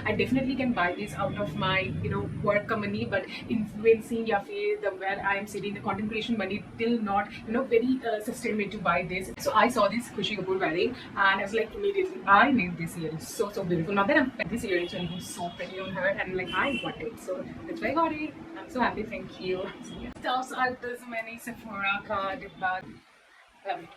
I definitely can buy this out of my work money, but influencing या फिर the where I am sitting, the content creation money till not very sustain me to buy this. So I saw this Khushi Kapoor wearing and I was like immediately I need this earrings, so beautiful. Not that this earrings are looking so pretty on her and like I want it, so that's why I got it. I'm so happy, thank you. So, yeah. Stuffs are this many Sephora card bag. Love it.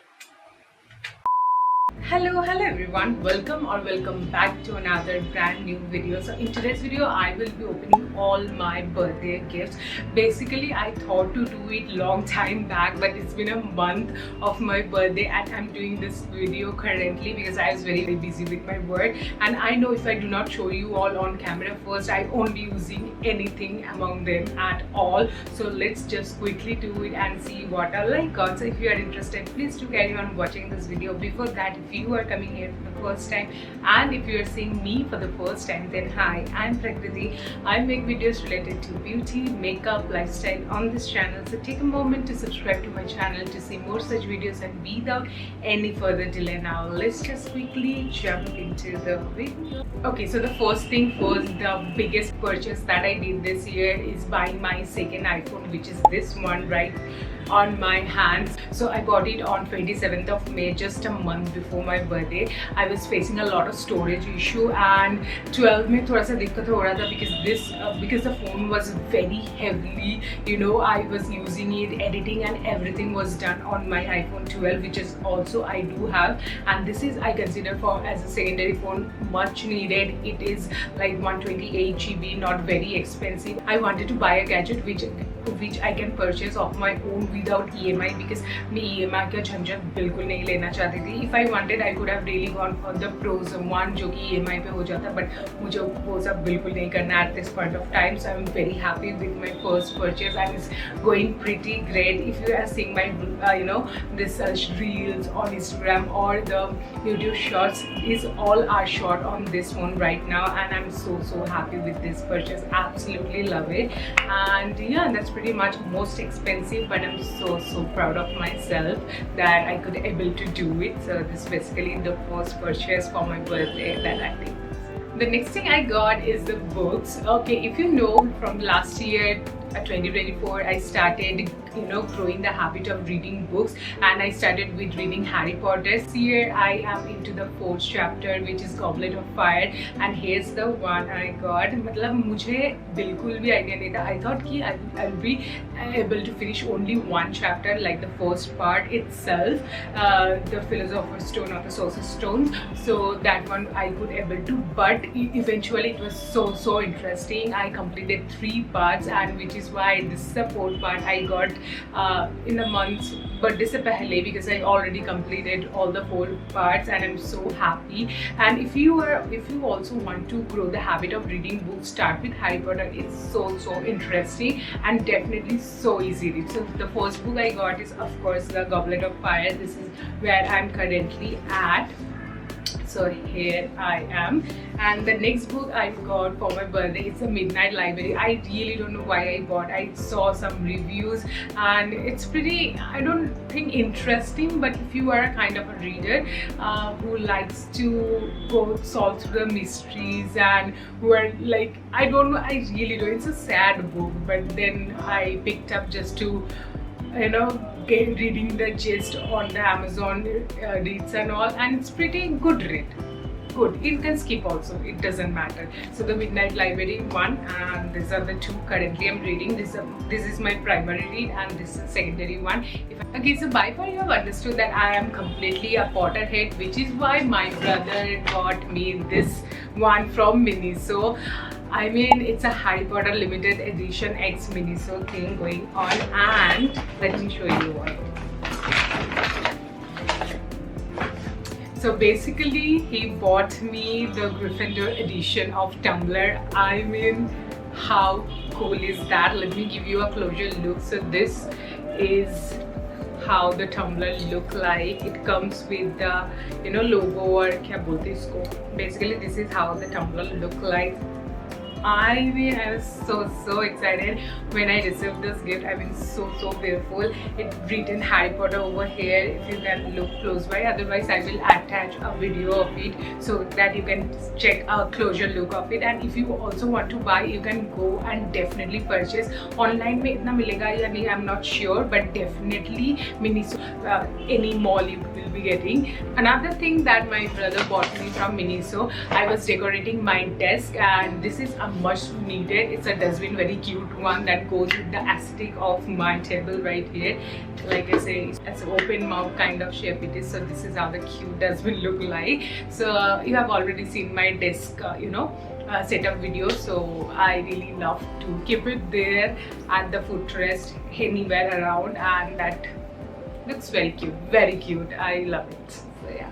Hello everyone, welcome back to another brand new video. So in today's video I will be opening all my birthday gifts. Basically I thought to do it long time back, but it's been a month of my birthday and I'm doing this video currently because I was very busy with my work, and I know if I do not show you all on camera first, I won't be using anything among them at all. So let's just quickly do it and see what I like. So if you are interested, please do carry on watching this video. Before that, if you are coming here for the first time and if you are seeing me for the first time, then hi, I'm Prakriti. I make videos related to beauty, makeup, lifestyle on this channel. So take a moment to subscribe to my channel to see more such videos, and without any further delay now, let's just quickly jump into the video. Okay, so the first thing was the biggest purchase that I did this year is buying my second iPhone, which is this one right on my hands. So I got it on 27th of May, just a month before my birthday. I was facing a lot of storage issue and 12 में थोड़ा सा दिक्कत हो रहा था because the phone was very heavily, I was using it, editing and everything was done on my iPhone 12, which is also I do have, and this is I consider for as a secondary phone, much needed. It is like 128 GB, not very expensive. I wanted to buy a gadget which I can purchase of my own without EMI, because मैं EMI का झंझट बिल्कुल नहीं लेना चाहती थी. If I wanted, I could have really gone for the Pros one जो कि EMI पे हो जाता, but मुझे वो सब बिल्कुल नहीं करना at this point of time. So I'm very happy with my first purchase and it's going pretty great. If you are seeing my this reels on Instagram or the YouTube shorts, is all are shot on this phone right now, and I'm so happy with this purchase. Absolutely love it. And yeah, that's pretty much most expensive, but I'm so proud of myself that I could able to do it. So this is basically the first purchase for my birthday that I did. The next thing I got is the books. Okay, if you know from last year 2024 I started growing the habit of reading books, and I started with reading Harry Potter. This year I am into the 4th chapter, which is Goblet of Fire, and here's the one I got. मतलब मुझे बिल्कुल भी idea नहीं था. I thought कि I'll be able to finish only one chapter, like the first part itself, the Philosopher's Stone or the Sorcerer's Stones. So that one I could able to, but eventually it was so interesting. I completed 3 parts, and which is why this is the 4th part I got in a month birthday se pehle, because I already completed all the 4 parts and I'm so happy. And if you also want to grow the habit of reading books, start with Harry Potter. It's so interesting and definitely so easy read. So the first book I got is of course the Goblet of Fire. This is where I'm currently at. So here I am, and the next book I got for my birthday is The Midnight Library. I really don't know why I bought. I saw some reviews and it's pretty, I don't think interesting, but if you are a kind of a reader who likes to go solve through the mysteries and who are like, I don't know, I really don't. It's a sad book, but then I picked up just to reading the gist on the Amazon reads and all, and it's pretty good read. Good, you can skip also, it doesn't matter. So the Midnight Library one, and these are the 2 currently I'm reading. This is my primary read and this is secondary one. Okay, so by far you have understood that I am completely a Potterhead, which is why my brother got me this one from Miniso. I mean, it's a Harry Potter limited edition X Miniso thing going on, and let me show you what. So basically, he bought me the Gryffindor edition of Tumblr. I mean, how cool is that? Let me give you a closer look. So this is how the tumbler look like. It comes with the logo or क्या बोलते हैं इसको. Basically, this is how the tumbler look like. I mean, I was so excited when I received this gift. I mean, so beautiful. It written Harry Potter over here. If you can look close by, otherwise I will attach a video of it so that you can check a closer look of it. And if you also want to buy, you can go and definitely purchase. Online में इतना मिलेगा या नहीं, I'm not sure, but definitely Miniso, any mall you will be getting. Another thing that my brother bought me from Miniso, I was decorating my desk, and this is a much needed. It's a dustbin, very cute one that goes with the aesthetic of my table right here. Like I say, it's an open mouth kind of shape it is. So this is how the cute dustbin look like. So you have already seen my desk, setup video. So I really love to keep it there at the footrest anywhere around, and that looks very cute. I love it. So yeah.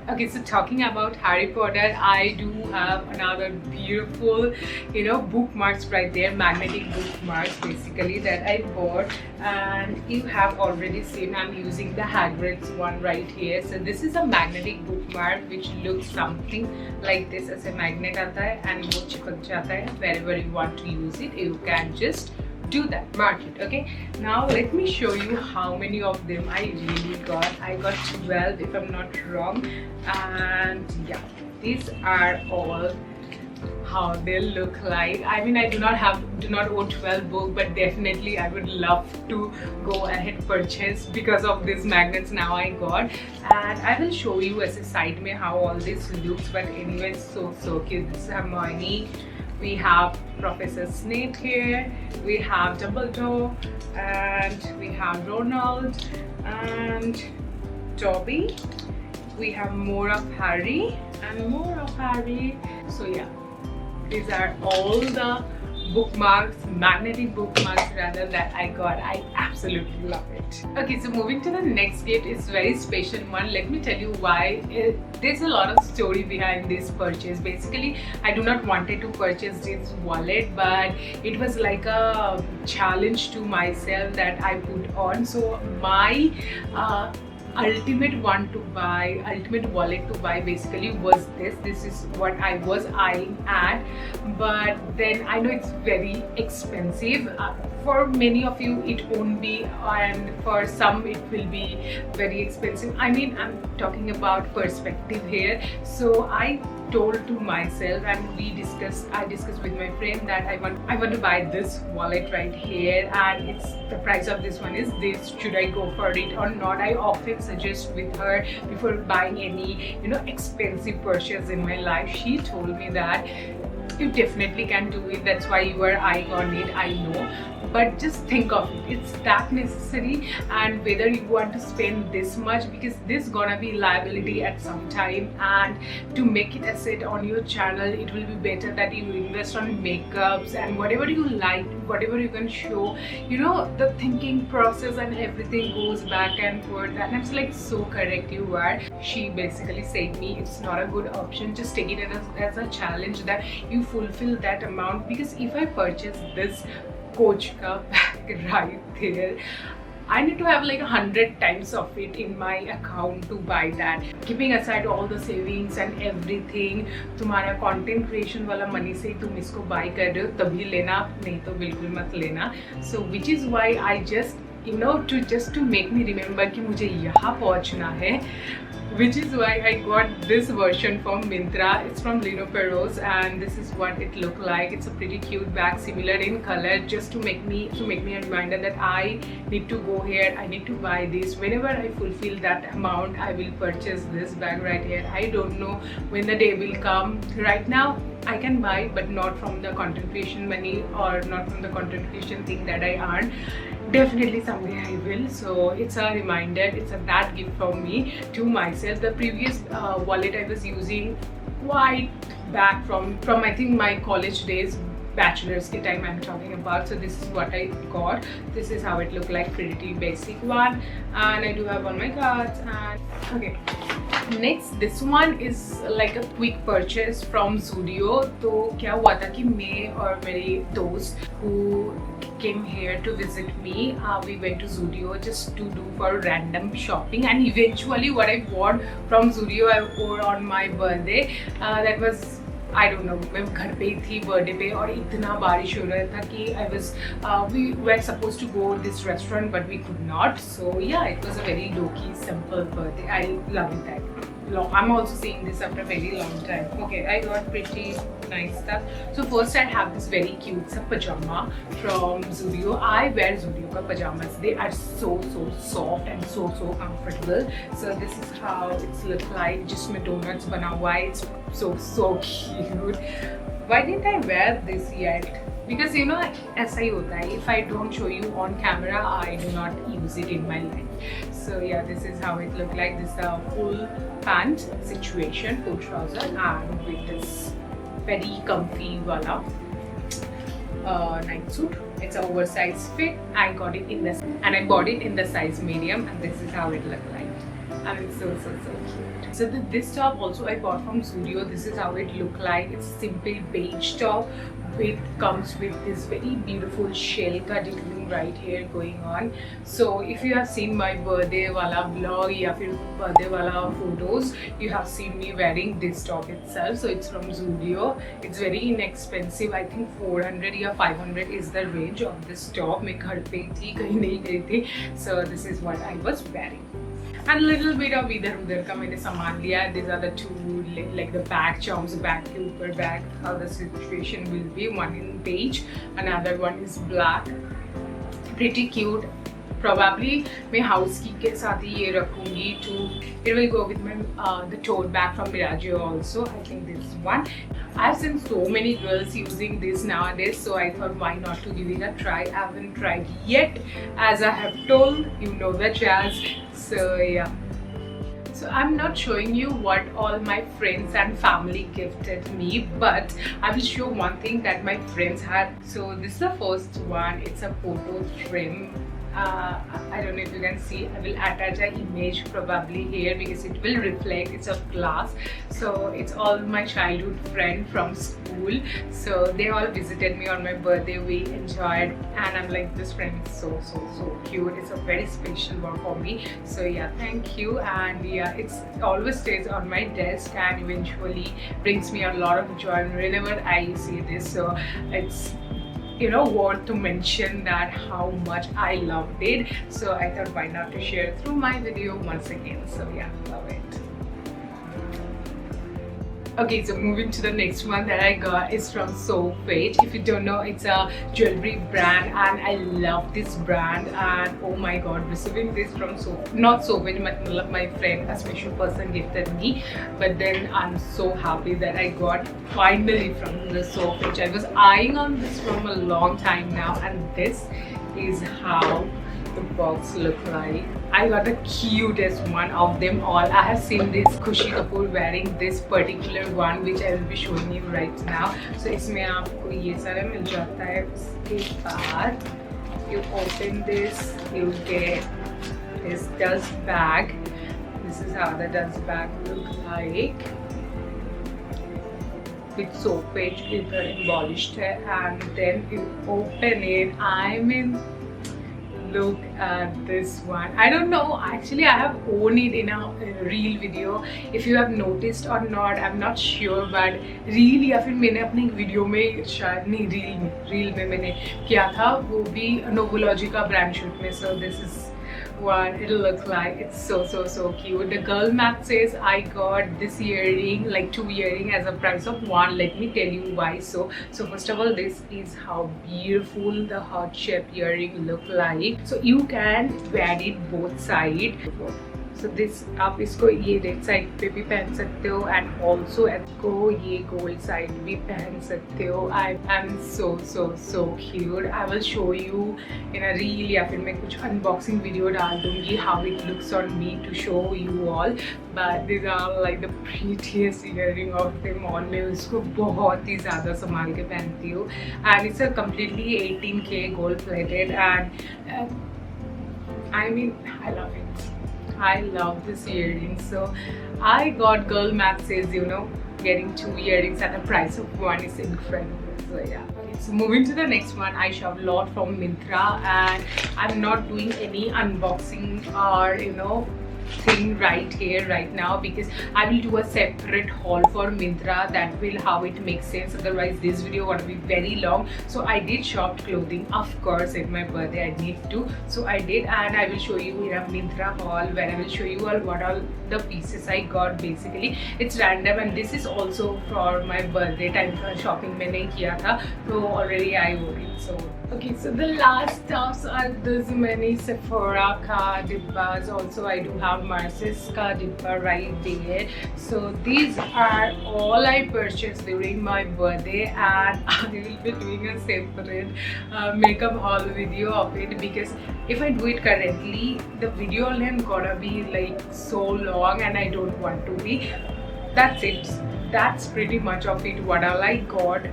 Okay, so talking about Harry Potter, I do have another beautiful, bookmarks right there, magnetic bookmarks basically that I bought, and you have already seen I'm using the Hagrid's one right here. So this is a magnetic bookmark which looks something like this. As a magnet aata hai and wo chipk jata hai. Wherever you want to use it, you can just do that, mark it. Okay, now let me show you how many of them I really got. I got 12 if I'm not wrong, and yeah, these are all how they look like. I mean, I do not own 12 books, but definitely I would love to go ahead purchase because of these magnets now I got. And I will show you as a side में how all this looks, but anyway, so cute. This is Hermione. We have Professor Snape here, we have Dumbledore, and we have Ronald and Dobby. We have more of Harry and more of Harry. So yeah, these are all the bookmarks, magnetic bookmarks rather, that I got. I absolutely love it. Okay, so moving to the next gift is very special one. Let me tell you why. There's a lot of story behind this purchase. Basically, I do not wanted to purchase this wallet, but it was like a challenge to myself that I put on. So my ultimate wallet to buy basically was this is what I was eyeing at, but then I know it's very expensive. For many of you it won't be, and for some it will be very expensive. I mean, I'm talking about perspective here. So I told to myself, and I discussed with my friend that I want to buy this wallet right here, and it's the price of this one is this. Should I go for it or not? I often suggest with her before buying any expensive purchase in my life. She told me that you definitely can do it. That's why you are eyeing on it, I know. But just think of it, it's that necessary, and whether you want to spend this much, because this gonna be liability at some time, and to make it asset on your channel, it will be better that you invest on makeups and whatever you like, whatever you can show. The thinking process and everything goes back and forth, and it's like so correct you are. She basically said me it's not a good option. Just take it as a challenge that you fulfill that amount, because if I purchase this Coach ka bag right there, I need to have like 100 times of it in my account to buy that. Keeping aside all the savings and everything, तुम्हारा content creation वाला money से तुम इसको buy कर रहे हो तभी लेना, नहीं तो बिल्कुल मत लेना. So which is why I just to make me remember कि मुझे यहाँ पहुँचना है, which is why I got this version from Myntra. It's from Lino Perros, and this is what it looked like. It's a pretty cute bag, similar in color, just to make me a reminder that I need to go here, I need to buy this. Whenever I fulfill that amount, I will purchase this bag right here. I don't know when the day will come. Right now I can buy, but not from the content creation money, or not from the content creation thing that I earn. Definitely someday I will. So it's a reminder, it's a that gift from me to myself. The previous wallet I was using quite back from I think my college days, bachelor's ke time I'm talking about. So this is what I got. This is how it looked like, pretty basic one, and I do have all my cards. And okay, next this one is like a quick purchase from Zudio. तो क्या हुआ था कि मैं और मेरे दोस्त who came here to visit me, we went to Zudio just to do for random shopping, and eventually what I bought from Zudio I wore on my birthday. That was I don't know, मैं घर पे ही थी birthday पे और इतना बारिश हो रहा था कि I was we were supposed to go this restaurant but we could not. So yeah, it was a very low key simple birthday. I love it that long. I'm also seeing this after a very long time. Okay, I got pretty nice stuff. So first I have this very cute sa pajama from Zudio. I wear Zudio ka pajamas. They are so soft and so comfortable. So this is how it's look like. जिसमें donuts बना हुआ है. It's so cute. Why didn't I wear this yet? Because you know, ऐसा ही होता है. If I don't show you on camera, I do not use it in my life. So yeah, this is how it look like. This is a full pant situation, full trouser, and with this very comfy wala night suit. It's an oversized fit. I got it in I bought it in the size medium, and this is how it look like. And it's so cute. So this top also I bought from Zudio. This is how it look like. It's simple beige top. It comes with this very beautiful shell ka detailing right here going on. So if you have seen my birthday wala vlog ya fir birthday wala photos, you have seen me wearing this top itself. So it's from Zudio. It's very inexpensive. I think 400 या 500 is the range of this top. मैं घर पे थी, कहीं नहीं गई थी. So this is what I was wearing. And little bit of इधर उधर का मैंने सामान लिया. These are the two, like the bag charms, bag के ऊपर bag. How the situation will be. One in beige, another one is black. Pretty cute. Probably मैं house key के साथ ही ये रखूँगी. It will go with my the tote bag from Miragio also. I think this one. I've seen so many girls using this nowadays, so I thought why not to give it a try. I haven't tried yet, as I have told, you know the jazz. So yeah. So I'm not showing you what all my friends and family gifted me, but I will show one thing that my friends had. So this is the first one. It's a photo frame. I don't know if you can see. I will attach an image probably here because it will reflect. It's of glass. So it's all my childhood friend from school. So they all visited me on my birthday. We enjoyed, and I'm like, this friend is so cute. It's a very special one for me. So yeah, thank you. And yeah, it's always stays on my desk and eventually brings me a lot of joy whenever I see this. So it's, you know, worth to mention that how much I loved it. So I thought why not to share through my video once again. So yeah, love it. Okay, so moving to the next one that I got is from Soulfate. If you don't know, it's a jewelry brand and I love this brand. And oh my god, receiving this from not Soulfate, but my friend, a special person gifted me. But then I'm so happy that I got finally from the Soulfate. I was eyeing on this from a long time now, and this is how the box look like. I got the cutest one of them all. I have seen this Khushi Kapoor wearing this particular one, which I will be showing you right now. So इसमें आपको ये सारा मिल जाता है. उसके बाद you open this, you get this dust bag. This is how the dust bag look like. With Soulfate glitter embellished है, and then you open it. I mean, look at this one. I don't know, actually I have owned it in a reel video. If you have noticed or not, I'm not sure, but really या फिर मैंने अपनी video में शायद नहीं reel में मैंने किया था, वो भी Novology का ब्रांड शूट में. So this is what it'll look like. It's so cute. The girl math says I got this earring, like 2 earring, as a price of 1. Let me tell you why. So first of all, this is how beautiful the heart shaped earring look like. So you can wear it both sides. So this आप इसको ये red side पे भी पहन सकते हो, and also इसको ये गोल्ड साइड भी पहन सकते हो. I am so cute. I will show you in a reel या फिर मैं कुछ unboxing video डाल दूँगी how it looks on me to show you all. But these are like the prettiest earring of them all. मैं उसको बहुत ही ज़्यादा संभाल के पहनती हूँ, and it's a completely 18K gold plated, and I mean I love it. I love this earring. So I got girl math says, you know, getting 2 earrings at the price of 1 is incredible. So yeah. Okay, so moving to the next one, I shop a lot from Myntra, and I'm not doing any unboxing or, you know, thing right here right now, because I will do a separate haul for Myntra. That will how it makes sense, otherwise this video gonna be very long. So I did shop clothing, of course, at my birthday I need to, so I did, and I will show you in a Myntra haul where I will show you all what all the pieces I got. Basically it's random, and this is also for my birthday time shopping मैंने किया था, so already I wore it. So okay, so the last stuffs are this many Sephora ka dibbas. Also I do have Marcis ka dibba right there. So these are all I purchased during my birthday, and I will be doing a separate makeup haul video of it, because if I do it currently the video length gonna be like so long and I don't want to be. That's it. That's pretty much of it, what all I got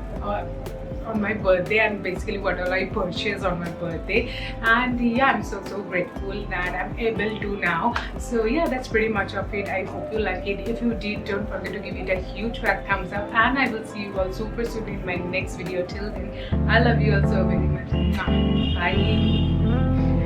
on my birthday, and basically what all I purchased on my birthday. And yeah, I'm so grateful that I'm able to now. So yeah, that's pretty much of it. I hope you like it. If you did, don't forget to give it a huge fat thumbs up, and I will see you all super soon in my next video. Till then, I love you all so very much. Bye.